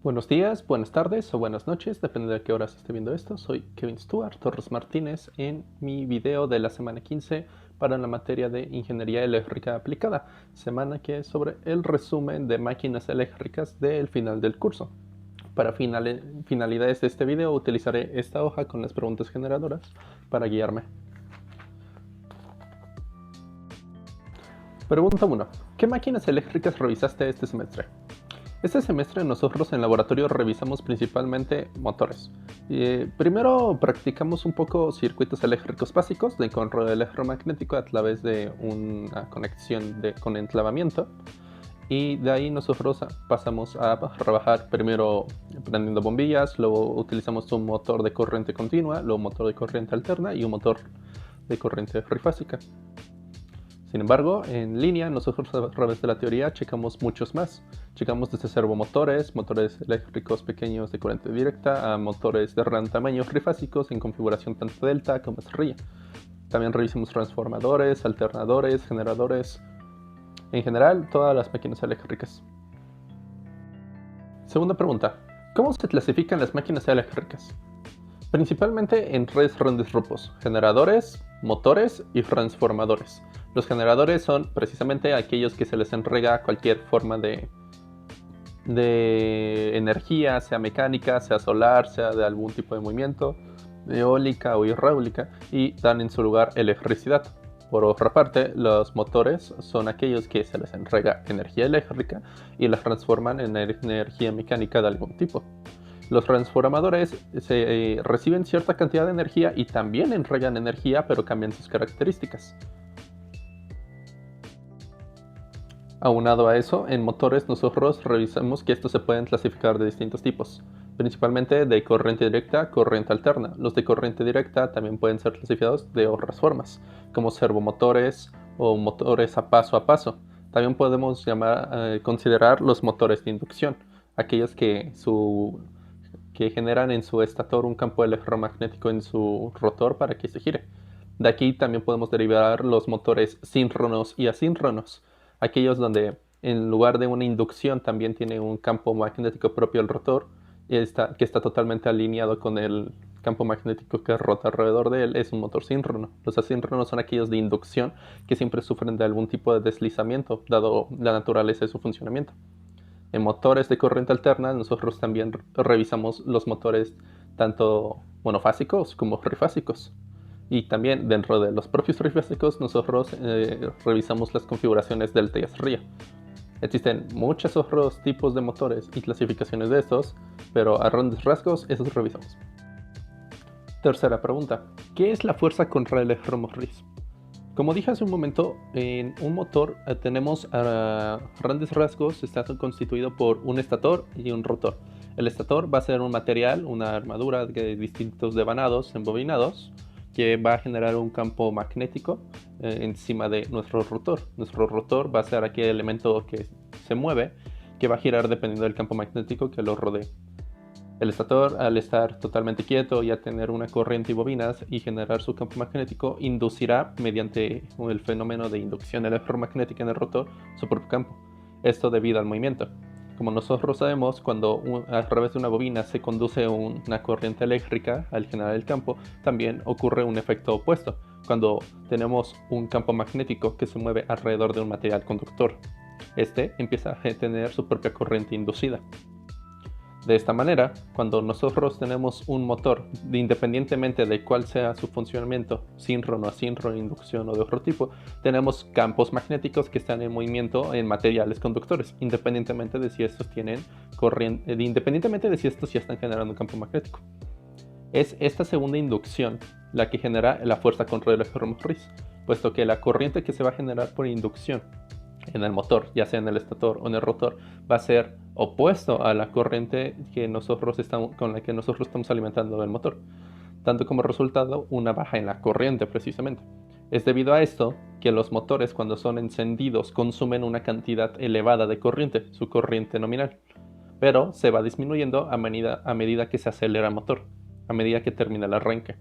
Buenos días, buenas tardes o buenas noches, depende de a qué hora se esté viendo esto. Soy Kevin Stuart Torres Martínez en mi video de la semana 15 para la materia de Ingeniería Eléctrica Aplicada, semana que es sobre el resumen de máquinas eléctricas del final del curso. Para finalidades de este video utilizaré esta hoja con las preguntas generadoras para guiarme. Pregunta 1. ¿Qué máquinas eléctricas revisaste este semestre? Este semestre nosotros en laboratorio revisamos principalmente motores. Primero practicamos un poco circuitos eléctricos básicos de control electromagnético a través de una conexión con enclavamiento. Y de ahí nosotros pasamos a trabajar primero prendiendo bombillas, luego utilizamos un motor de corriente continua, luego un motor de corriente alterna y un motor de corriente trifásica. Sin embargo, en línea, nosotros a través de la teoría checamos muchos más. Checamos desde servomotores, motores eléctricos pequeños de corriente directa, a motores de gran tamaño trifásicos en configuración tanto delta como estrella. También revisamos transformadores, alternadores, generadores, en general, todas las máquinas eléctricas. Segunda pregunta. ¿Cómo se clasifican las máquinas eléctricas? Principalmente en tres grandes grupos: generadores, motores y transformadores. Los generadores son precisamente aquellos que se les entrega cualquier forma de energía, sea mecánica, sea solar, sea de algún tipo de movimiento, eólica o hidráulica, y dan en su lugar electricidad. Por otra parte, los motores son aquellos que se les entrega energía eléctrica y las transforman en energía mecánica de algún tipo. Los transformadores reciben cierta cantidad de energía y también entregan energía, pero cambian sus características. Aunado a eso, en motores nosotros revisamos que estos se pueden clasificar de distintos tipos, principalmente de corriente directa, corriente alterna. Los de corriente directa también pueden ser clasificados de otras formas, como servomotores o motores a paso. También podemos considerar los motores de inducción, aquellos que generan en su estator un campo electromagnético en su rotor para que se gire. De aquí también podemos derivar los motores síncronos y asíncronos, aquellos donde en lugar de una inducción también tiene un campo magnético propio el rotor, que está totalmente alineado con el campo magnético que rota alrededor de él. Es un motor síncrono. Los asíncronos son aquellos de inducción que siempre sufren de algún tipo de deslizamiento, dado la naturaleza de su funcionamiento. En motores de corriente alterna nosotros también revisamos los motores tanto monofásicos como trifásicos. Y también dentro de los propios trifásicos nosotros revisamos las configuraciones delta y estrella. Existen muchos otros tipos de motores y clasificaciones de estos, pero a grandes rasgos esos revisamos. Tercera pregunta. ¿Qué es la fuerza contra el electromotriz? Como dije hace un momento, en un motor tenemos a grandes rasgos, está constituido por un estator y un rotor. El estator va a ser un material, una armadura de distintos devanados embobinados, que va a generar un campo magnético encima de nuestro rotor. Nuestro rotor va a ser aquel elemento que se mueve, que va a girar dependiendo del campo magnético que lo rodee. El estator, al estar totalmente quieto y a tener una corriente y bobinas y generar su campo magnético, inducirá mediante el fenómeno de inducción electromagnética en el rotor su propio campo. Esto debido al movimiento. Como nosotros sabemos, cuando a través de una bobina se conduce una corriente eléctrica al generar el campo, también ocurre un efecto opuesto, cuando tenemos un campo magnético que se mueve alrededor de un material conductor. Este empieza a tener su propia corriente inducida. De esta manera, cuando nosotros tenemos un motor, independientemente de cuál sea su funcionamiento, síncrono, asíncrono, inducción o de otro tipo, tenemos campos magnéticos que están en movimiento en materiales conductores, independientemente de si estos tienen corriente, independientemente de si estos ya están generando un campo magnético. Es esta segunda inducción la que genera la fuerza contra el electromotriz, puesto que la corriente que se va a generar por inducción en el motor, ya sea en el estator o en el rotor, va a ser opuesto a la corriente con la que nosotros estamos alimentando el motor, dando como resultado una baja en la corriente precisamente. Es debido a esto que los motores, cuando son encendidos, consumen una cantidad elevada de corriente, su corriente nominal, pero se va disminuyendo a medida que se acelera el motor, a medida que termina el arranque.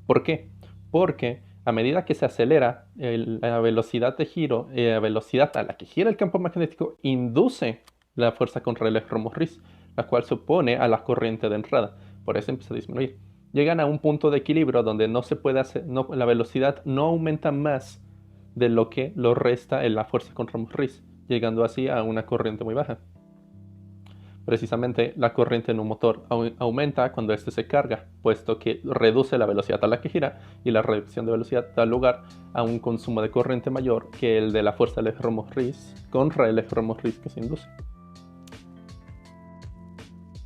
¿Por qué? Porque a medida que se acelera, la velocidad de giro, la velocidad a la que gira el campo magnético induce la fuerza contra el electromotriz. la cual se opone a la corriente de entrada. Por eso empieza a disminuir. Llegan a un punto de equilibrio donde no se puede hacer, la velocidad no aumenta más de lo que lo resta en la fuerza contra motriz, llegando así a una corriente muy baja. Precisamente, la corriente en un motor aumenta cuando éste se carga, puesto que reduce la velocidad a la que gira, y la reducción de velocidad da lugar a un consumo de corriente mayor que el de la fuerza electromotriz contra el electromotriz que se induce.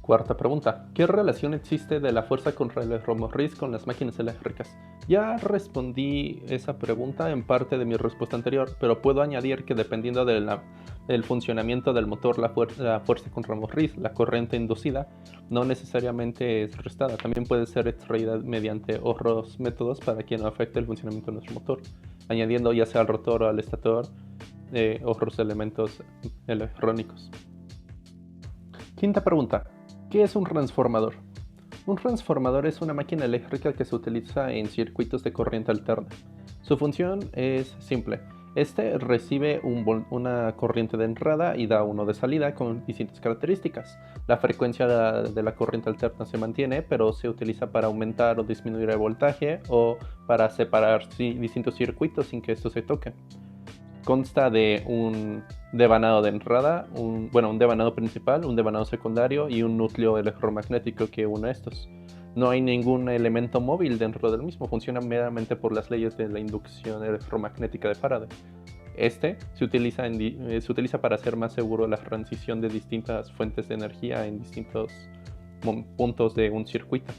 Cuarta pregunta. ¿Qué relación existe de la fuerza contra el electromotriz con las máquinas eléctricas? Ya respondí esa pregunta en parte de mi respuesta anterior, pero puedo añadir que dependiendo del funcionamiento del motor, la fuerza contra motriz, la corriente inducida, no necesariamente es restada. También puede ser extraída mediante otros métodos para que no afecte el funcionamiento de nuestro motor, añadiendo ya sea al rotor o al estator otros elementos electrónicos. Quinta pregunta. ¿Qué es un transformador? Un transformador es una máquina eléctrica que se utiliza en circuitos de corriente alterna. Su función es simple. Este recibe una corriente de entrada y da uno de salida con distintas características. La frecuencia de la corriente alterna se mantiene, pero se utiliza para aumentar o disminuir el voltaje o para separar distintos circuitos sin que estos se toquen. Consta de un devanado de entrada, un devanado principal, un devanado secundario y un núcleo electromagnético que une estos. No hay ningún elemento móvil dentro del mismo, funciona meramente por las leyes de la inducción electromagnética de Faraday. Este se utiliza para hacer más seguro la transición de distintas fuentes de energía en distintos puntos de un circuito.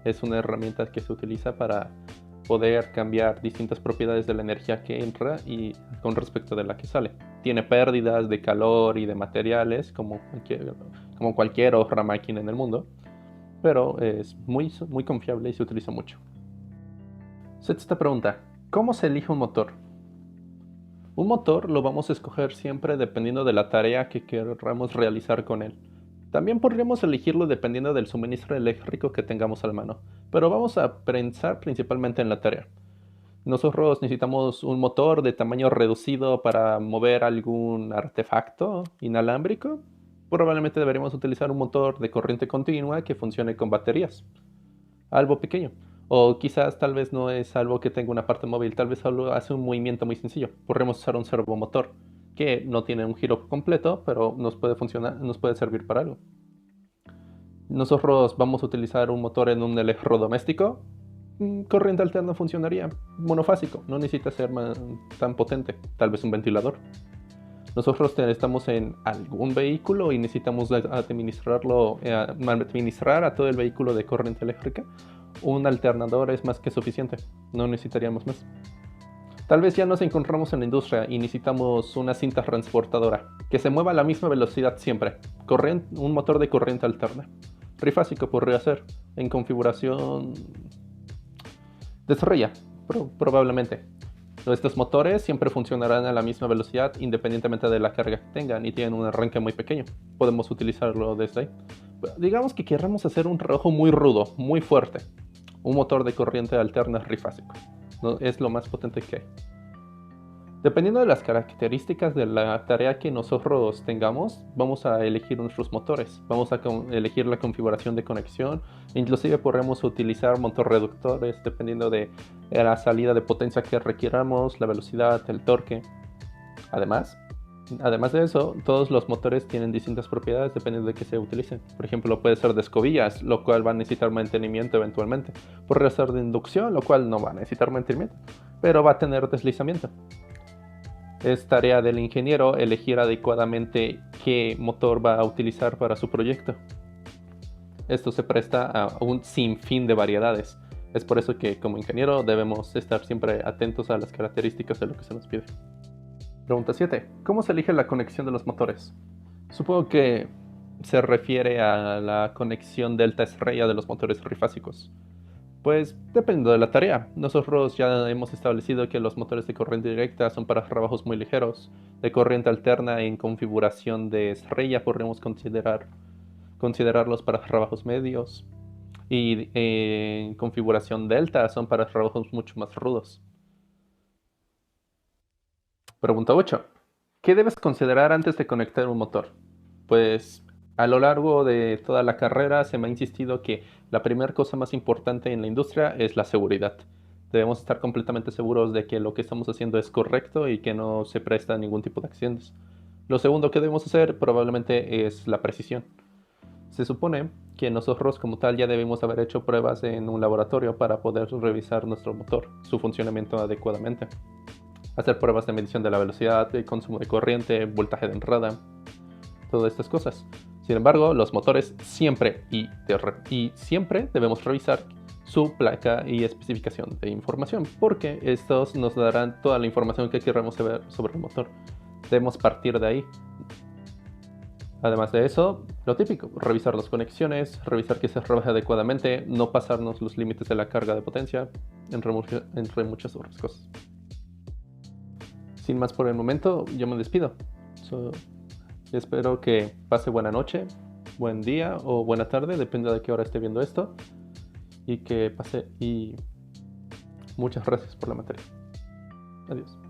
Es una herramienta que se utiliza para poder cambiar distintas propiedades de la energía que entra y con respecto de la que sale. Tiene pérdidas de calor y de materiales como cualquier otra máquina en el mundo, pero es muy confiable y se utiliza mucho. Sexta pregunta. ¿Cómo se elige un motor? Un motor lo vamos a escoger siempre dependiendo de la tarea que queramos realizar con él. También podríamos elegirlo dependiendo del suministro eléctrico que tengamos a la mano, pero vamos a pensar principalmente en la tarea. Nosotros necesitamos un motor de tamaño reducido para mover algún artefacto inalámbrico. Probablemente deberíamos utilizar un motor de corriente continua que funcione con baterías. Algo pequeño. O quizás tal vez no es algo que tenga una parte móvil, tal vez solo hace un movimiento muy sencillo. Podríamos usar un servomotor que no tiene un giro completo, pero nos puede servir para algo. Nosotros vamos a utilizar un motor en un electrodoméstico. Corriente alterna funcionaría, monofásico, no necesita ser tan potente, tal vez un ventilador. Nosotros estamos en algún vehículo y necesitamos administrar a todo el vehículo de corriente eléctrica. Un alternador es más que suficiente, no necesitaríamos más. Tal vez ya nos encontramos en la industria y necesitamos una cinta transportadora que se mueva a la misma velocidad siempre. Un motor de corriente alterna. Trifásico podría ser, en configuración de estrella, probablemente. Estos motores siempre funcionarán a la misma velocidad independientemente de la carga que tengan y tienen un arranque muy pequeño. Podemos utilizarlo desde ahí. Digamos que queramos hacer un trabajo muy rudo, muy fuerte. Un motor de corriente alterna trifásico. Es lo más potente que hay. Dependiendo de las características de la tarea que nosotros tengamos, vamos a elegir nuestros motores. Vamos a elegir la configuración de conexión. Inclusive podremos utilizar motorreductores dependiendo de la salida de potencia que requiramos, la velocidad, el torque. Además de eso, todos los motores tienen distintas propiedades dependiendo de qué se utilicen. Por ejemplo, puede ser de escobillas, lo cual va a necesitar mantenimiento eventualmente. Podría ser de inducción, lo cual no va a necesitar mantenimiento, pero va a tener deslizamiento. Es tarea del ingeniero elegir adecuadamente qué motor va a utilizar para su proyecto. Esto se presta a un sinfín de variedades. Es por eso que como ingeniero debemos estar siempre atentos a las características de lo que se nos pide. Pregunta 7. ¿Cómo se elige la conexión de los motores? Supongo que se refiere a la conexión delta estrella de los motores trifásicos. Pues dependiendo de la tarea. Nosotros ya hemos establecido que los motores de corriente directa son para trabajos muy ligeros. De corriente alterna en configuración de estrella podríamos considerarlos para trabajos medios. Y en configuración delta son para trabajos mucho más rudos. Pregunta 8. ¿Qué debes considerar antes de conectar un motor? Pues A lo largo de toda la carrera se me ha insistido que la primera cosa más importante en la industria es la seguridad. Debemos estar completamente seguros de que lo que estamos haciendo es correcto y que no se presta a ningún tipo de accidentes. Lo segundo que debemos hacer probablemente es la precisión. Se supone que nosotros como tal ya debemos haber hecho pruebas en un laboratorio para poder revisar nuestro motor, su funcionamiento adecuadamente. Hacer pruebas de medición de la velocidad, de consumo de corriente, voltaje de entrada, todas estas cosas. Sin embargo, los motores siempre siempre debemos revisar su placa y especificación de información, porque estos nos darán toda la información que queramos saber sobre el motor. Debemos partir de ahí. Además de eso, lo típico, revisar las conexiones, revisar que se trabaje adecuadamente, no pasarnos los límites de la carga de potencia, entre muchas otras cosas. Sin más por el momento, yo me despido. Espero que pase buena noche, buen día o buena tarde, depende de qué hora esté viendo esto. Y muchas gracias por la materia. Adiós.